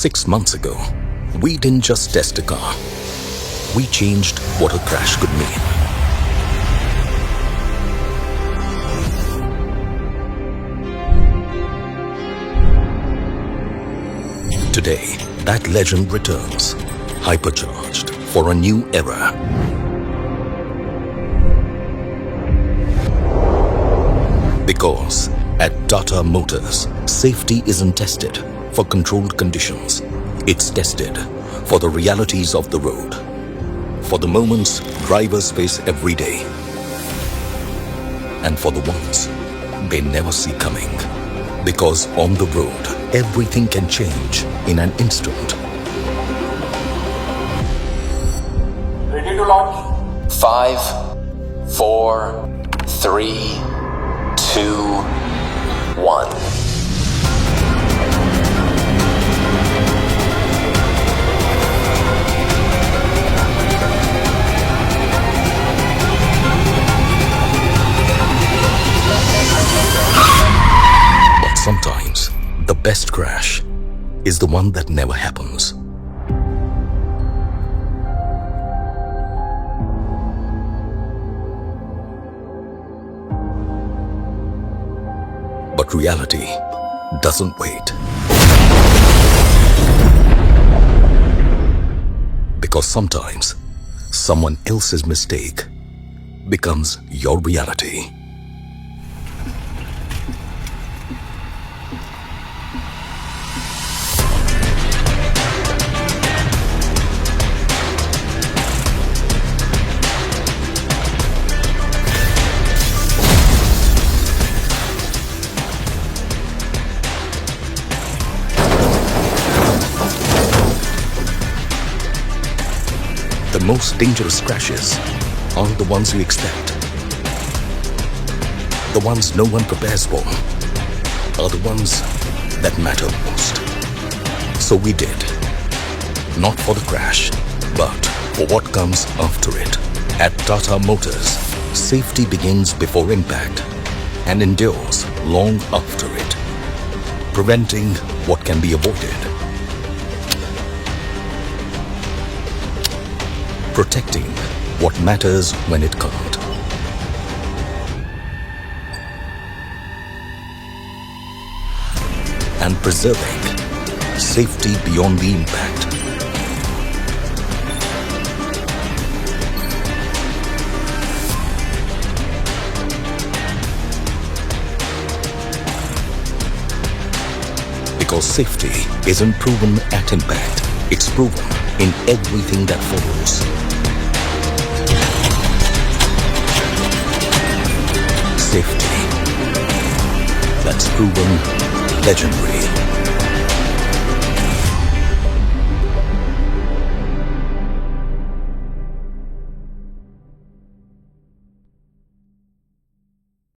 6 months ago, we didn't just test a car. We changed what a crash could mean. Today, that legend returns, hypercharged for a new era. Because at Tata Motors, safety isn't tested for controlled conditions. It's tested for the realities of the road, for the moments drivers face every day, and for the ones they never see coming. Because on the road, everything can change in an instant. Ready to launch? 5, 4, 3, 2, 1. Sometimes, the best crash is the one that never happens. But reality doesn't wait. Because sometimes, someone else's mistake becomes your reality. The most dangerous crashes aren't the ones you expect. The ones no one prepares for are the ones that matter most. So we did. Not for the crash, but for what comes after it. At Tata Motors, safety begins before impact and endures long after it, preventing what can be avoided, protecting what matters when it can't. And preserving safety beyond the impact. Because safety isn't proven at impact, it's proven in everything that follows. Safety that's proven legendary.